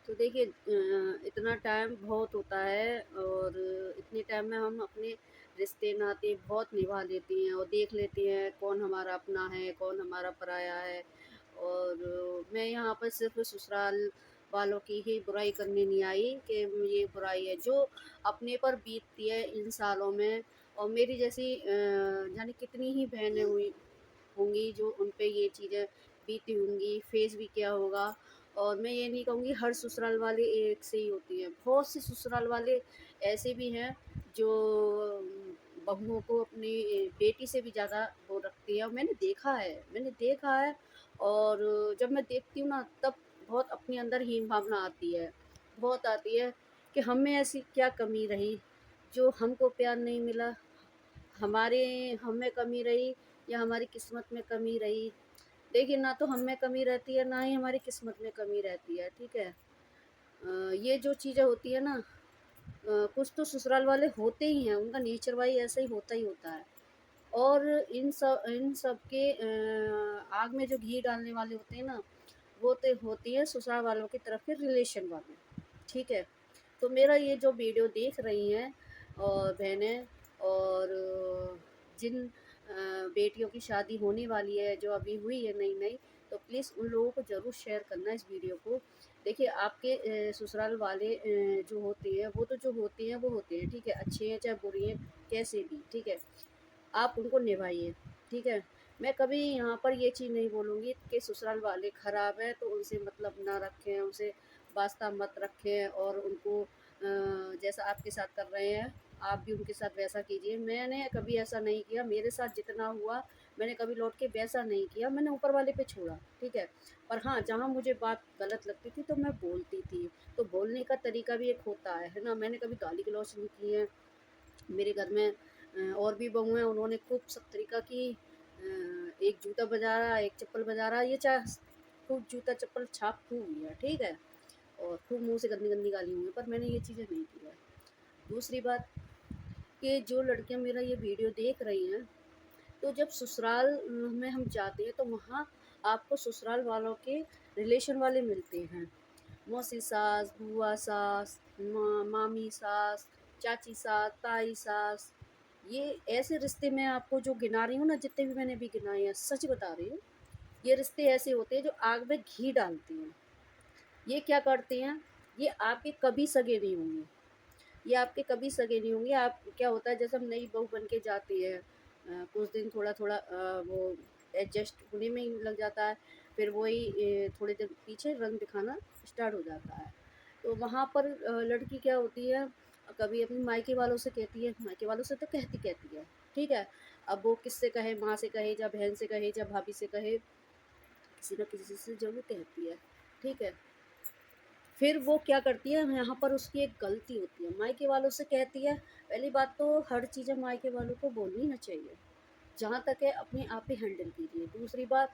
तो देखिए इतना टाइम बहुत होता है और इतने टाइम में हम अपने रिश्ते नाते बहुत निभा लेते हैं और देख लेते हैं कौन हमारा अपना है, कौन हमारा पराया है। और मैं यहाँ पर सिर्फ़ ससुराल वालों की ही बुराई करने नहीं आई कि ये बुराई है जो अपने पर बीतती है इन सालों में। और मेरी जैसी जाने कितनी ही बहनें हुई होंगी जो उन पे ये चीज़ें बीती होंगी, फेस भी किया होगा। और मैं ये नहीं कहूँगी हर ससुराल वाले एक से ही होती हैं, बहुत से ससुराल वाले ऐसे भी हैं जो बहुओं को अपनी बेटी से भी ज़्यादा वो रखती हैं। और मैंने देखा है। और जब मैं देखती हूँ ना तब बहुत अपने अंदर हीन भावना आती है, बहुत आती है कि हम में ऐसी क्या कमी रही जो हमको प्यार नहीं मिला, हमारे हम में कमी रही या हमारी किस्मत में कमी रही। देखिए ना तो हम में कमी रहती है, ना ही हमारी किस्मत में कमी रहती है, ठीक है? ये जो चीज़ें होती है ना कुछ तो ससुराल वाले होते ही हैं, उनका नेचर वाइज़ ऐसा ही होता है। और इन सब के आग में जो घी डालने वाले होते हैं ना, वो तो होती है ससुराल वालों की तरफ के रिलेशन वाले, ठीक है? तो मेरा ये जो वीडियो देख रही हैं और बहनें और जिन बेटियों की शादी होने वाली है, जो अभी हुई है नई-नई, तो प्लीज़ उन लोगों को ज़रूर शेयर करना इस वीडियो को। देखिए आपके ससुराल वाले जो होते हैं, वो तो जो होते हैं वो होते हैं, ठीक है? अच्छे हैं चाहे बुरे हैं, कैसे भी, ठीक है? आप उनको निभाइए, ठीक है? मैं कभी यहाँ पर ये चीज़ नहीं बोलूँगी कि ससुराल वाले ख़राब हैं तो उनसे मतलब ना रखें, उनसे वास्ता मत रखें और उनको जैसा आपके साथ कर रहे हैं, आप भी उनके साथ वैसा कीजिए। मैंने कभी ऐसा नहीं किया, मेरे साथ जितना हुआ मैंने कभी लौट के वैसा नहीं किया, मैंने ऊपर वाले पे छोड़ा, ठीक है? पर हाँ, जहाँ मुझे बात गलत लगती थी तो मैं बोलती थी, तो बोलने का तरीका भी एक होता है ना? मैंने कभी गाली-गलौच नहीं की है। मेरे घर में और भी बहू हैं, उन्होंने खूब सब तरीक़ा की एक जूता बजा रहा, एक चप्पल बजा रहा, ये खूब जूता चप्पल छाप खूब हुई है, ठीक है? और खूब मुँह से गंदी-गंदी गाली हुई हैं, पर मैंने ये चीज़ें नहीं की है। दूसरी बात कि जो लड़कियाँ मेरा ये वीडियो देख रही हैं, तो जब ससुराल में हम जाते हैं तो वहाँ आपको ससुराल वालों के रिलेशन वाले मिलते हैं। मौसी सास, बुआ सास, मामी सास, चाची सास, ताई सास, ये ऐसे रिश्ते मैं आपको जो गिना रही हूँ ना, जितने भी मैंने अभी गिनाए हैं, सच बता रही हूँ। ये रिश्ते ऐसे होते हैं जो आग में घी डालते हैं। ये क्या करते हैं, ये आपके कभी सगे नहीं होंगे। ये आपके कभी सगे नहीं होंगे। आप क्या होता है जैसे हम नई बहू बन के जाती है कुछ दिन थोड़ा-थोड़ा वो एडजस्ट होने में ही लग जाता है। फिर वही थोड़ी देर पीछे रंग दिखाना स्टार्ट हो जाता है। तो वहाँ पर लड़की क्या होती है, कभी अपने मायके वालों से कहती है, मायके वालों से तो कहती है, ठीक है? अब वो किससे कहे, माँ से कहे या बहन से कहे या भाभी से कहे, किसी न किसी से ज़रूर कहती है, ठीक है? फिर वो क्या करती है, यहाँ पर उसकी एक गलती होती है, मायके वालों से कहती है। पहली बात तो हर चीज़ें मायके वालों को बोलनी ना चाहिए, जहाँ तक है अपने आप ही हैंडल कीजिए। दूसरी बात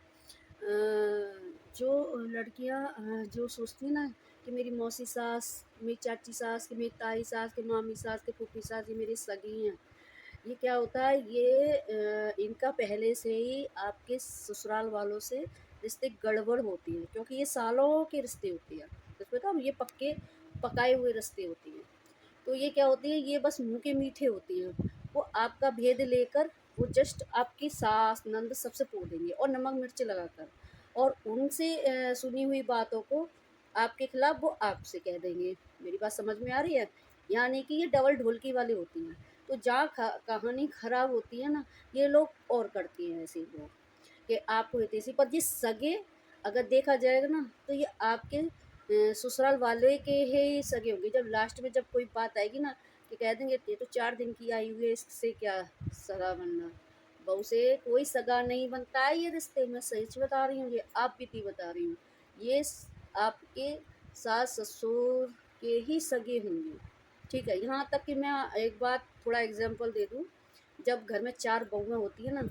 जो लड़कियाँ जो सोचती हैं ना कि मेरी मौसी सास, मेरी चाची सास, कि मेरी ताई सास, कि मामी सास, कि फूफी सास ये मेरी सगी हैं। ये क्या होता है, ये इनका पहले से ही आपके ससुराल वालों से रिश्ते गड़बड़ होती हैं, क्योंकि ये सालों के रिश्ते होते हैं। सच बताऊँ, ये पक्के पकाए हुए रिश्ते होती हैं। तो ये क्या होती है, ये बस मुँह के मीठे होती हैं। वो आपका भेद लेकर वो जस्ट आपकी सास, ननद सबसे पोड़ देंगे और नमक मिर्च लगाकर, और उनसे सुनी हुई बातों को आपके खिलाफ वो आपसे कह देंगे। मेरी बात समझ में आ रही है? यानी कि ये डबल ढोलकी वाली होती हैं। तो जहाँ कहानी खराब होती है ना, ये लोग और करते हैं ऐसे लोग कि आपको हितैषी, पर ये सगे अगर देखा जाएगा ना तो ये आपके ससुराल वाले के ही सगे होंगे। जब लास्ट में जब कोई बात आएगी ना कि कह देंगे ये तो 4 दिन की आई हुई है, इससे क्या सगा बनना। बहू से कोई सगा नहीं बनता है ये रिश्ते में, सच बता रही हूँ, ये आप बीती बता रही हूँ। ये आपके सास ससुर के ही सगे होंगे, ठीक है? यहाँ तक कि मैं एक बात थोड़ा एग्जांपल दे दूँ, जब घर में 4 बहुएँ होती हैं ना,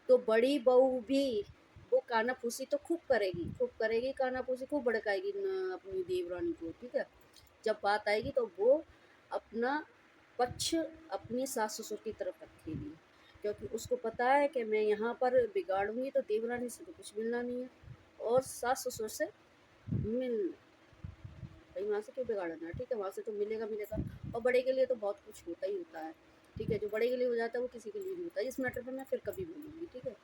तो बड़ी बहू भी वो कानाफूसी तो खूब करेगी कानाफूसी, खूब भड़काएगी न अपनी देवरानी को, ठीक है? जब बात आएगी तो वो अपना पक्ष अपनी सास-ससुर की तरफ रखेगी, क्योंकि उसको पता है कि मैं यहाँ पर बिगाड़ूँगी तो देवरानी से तो कुछ मिलना नहीं है और सास-ससुर से मिल भाई वहाँ से क्यों बिगाड़ना है, ठीक है, वहाँ से तो मिलेगा मिलेगा। और बड़े के लिए तो बहुत कुछ होता ही होता है, ठीक है, जो बड़े के लिए हो जाता है वो किसी के लिए नहीं होता। इस मैटर पे मैं फिर कभी बोलूँगी, ठीक है।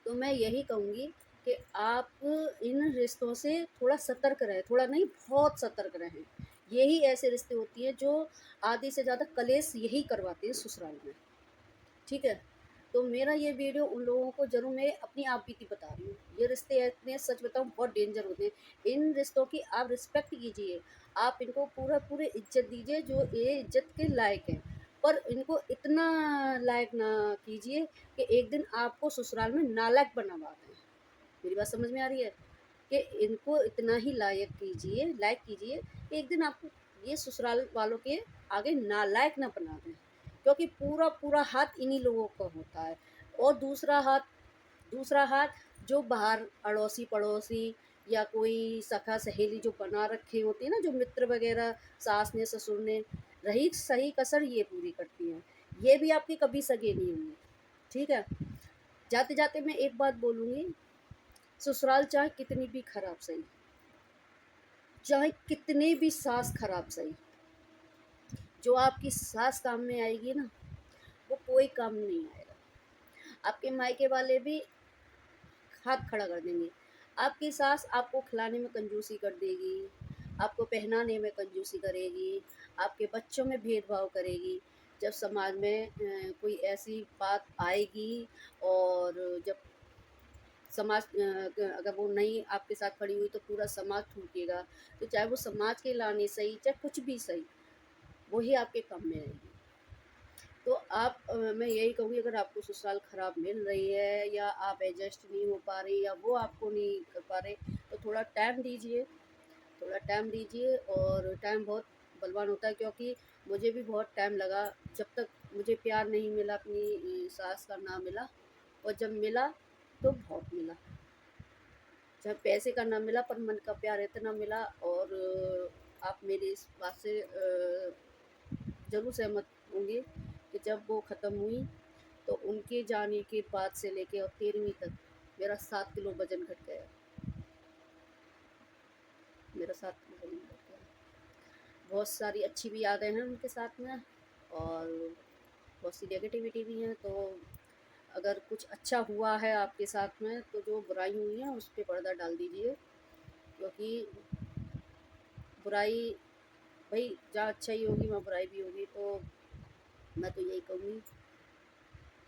तो मैं यही कहूँगी कि आप इन रिश्तों से थोड़ा सतर्क रहें, थोड़ा नहीं बहुत सतर्क रहें। यही ऐसे रिश्ते होती हैं जो आधी से ज़्यादा कलेश यही करवाते हैं ससुराल में, ठीक है। तो मेरा ये वीडियो उन लोगों को ज़रूर, मैं अपनी आप बीती बता रही हूँ। ये रिश्ते इतने, सच बताऊँ, बहुत डेंजर होते हैं। इन रिश्तों की आप रिस्पेक्ट कीजिए, आप इनको पूरे इज़्ज़त दीजिए जो ये इज़्ज़त के लायक हैं। पर इनको इतना लायक ना कीजिए कि एक दिन आपको ससुराल में नालायक बनवा दें। मेरी बात समझ में आ रही है? कि इनको इतना ही लायक कीजिए कि एक दिन आपको ये ससुराल वालों के आगे नालायक ना बना दें। क्योंकि पूरा हाथ इन्हीं लोगों का होता है। और दूसरा हाथ जो बाहर अड़ोसी-पड़ोसी या कोई सखा-सहेली जो बना रखे होते हैं ना, जो मित्र वगैरह, सास ने, ससुर ने, रही सही कसर ये पूरी करती हैं। ये भी आपके कभी सगे नहीं होंगे, ठीक है? जाते-जाते मैं एक बात बोलूँगी, ससुराल चाहे कितनी भी खराब सही, चाहे कितने भी सास खराब सही, जो आपकी सास काम में आएगी ना, वो कोई काम नहीं आएगा। आपके मायके वाले भी हाथ खड़ा कर देंगे। आपकी सास आपको खिलाने में कंजूसी कर देगी, आपको पहनाने में कंजूसी करेगी, आपके बच्चों में भेदभाव करेगी। जब समाज में कोई ऐसी बात आएगी और जब समाज अगर वो नहीं आपके साथ खड़ी हुई तो पूरा समाज टूटेगा। तो चाहे वो समाज के लाने सही, चाहे कुछ भी सही, वही आपके काम में आएगी। तो आप मैं यही कहूँगी, अगर आपको ससुराल खराब मिल रही है या आप एडजस्ट नहीं हो पा रही या वो आपको नहीं कर पा रहे, तो थोड़ा टाइम दीजिए, थोड़ा टाइम दीजिए। और टाइम बहुत बलवान होता है, क्योंकि मुझे भी बहुत टाइम लगा। जब तक मुझे प्यार नहीं मिला, अपनी सास का ना मिला, और जब मिला तो बहुत मिला। जब पैसे का ना मिला पर मन का प्यार इतना मिला। और आप मेरी इस बात से ज़रूर सहमत होंगे कि जब वो ख़त्म हुई तो उनके जाने के बाद से लेके और 13वीं तक मेरा 7 किलो वज़न घट गया। मेरा 7 किलो वज़न घट गया। बहुत सारी अच्छी भी यादें हैं उनके साथ में, और बहुत सी नेगेटिविटी भी हैं। तो अगर कुछ अच्छा हुआ है आपके साथ में, तो जो बुराई हुई है उस पे पर्दा डाल दीजिए। क्योंकि बुराई, भई जहाँ अच्छाई होगी वहाँ बुराई भी होगी। तो मैं तो यही कहूँगी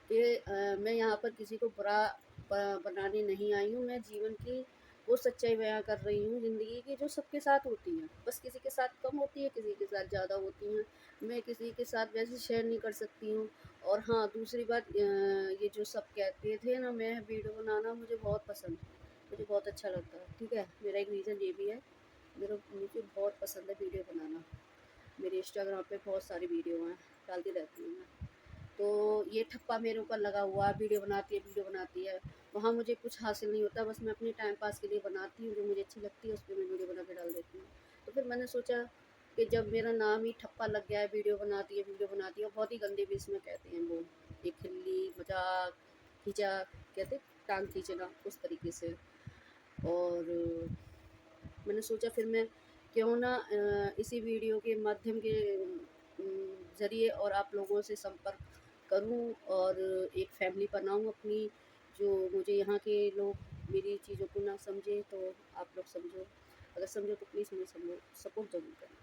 कि मैं यहाँ पर किसी को बुरा बनाने नहीं आई हूँ। मैं जीवन की वो सच्चाई बयां कर रही हूँ ज़िंदगी की, जो सबके साथ होती हैं। बस किसी के साथ कम होती है, किसी के साथ ज़्यादा होती हैं। मैं किसी के साथ वैसे शेयर नहीं कर सकती हूँ। और हाँ, दूसरी बात, ये जो सब कहते थे ना, मैं वीडियो बनाना मुझे बहुत पसंद है, मुझे बहुत अच्छा लगता है, ठीक है। मेरा एक रीज़न ये भी है, मुझे बहुत पसंद है वीडियो बनाना। मेरे इंस्टाग्राम पे बहुत सारी वीडियो हैं, डालती रहती हूँ मैं। तो ये ठप्पा मेरे ऊपर लगा हुआ है, वीडियो बनाती है, वहाँ मुझे कुछ हासिल नहीं होता। बस मैं अपने टाइम पास के लिए बनाती हूँ, जो मुझे अच्छी लगती है उस पे मैं वीडियो बना के डाल देती हूँ। तो फिर मैंने सोचा कि जब मेरा नाम ही ठप्पा लग गया है, वीडियो बनाती है, और बहुत ही गंदे भी इसमें कहते हैं लोग, एक खिल्ली, मजाक, खींचा, कहते टांग खींचना, उस तरीके से। और मैंने सोचा फिर मैं क्यों ना इसी वीडियो के माध्यम के ज़रिए और आप लोगों से संपर्क करूं, और एक फैमिली बनाऊं अपनी। जो मुझे यहाँ के लोग मेरी चीज़ों को ना समझे तो आप लोग समझो, अगर समझो तो प्लीज़ मुझे सपोर्ट ज़रूर करें।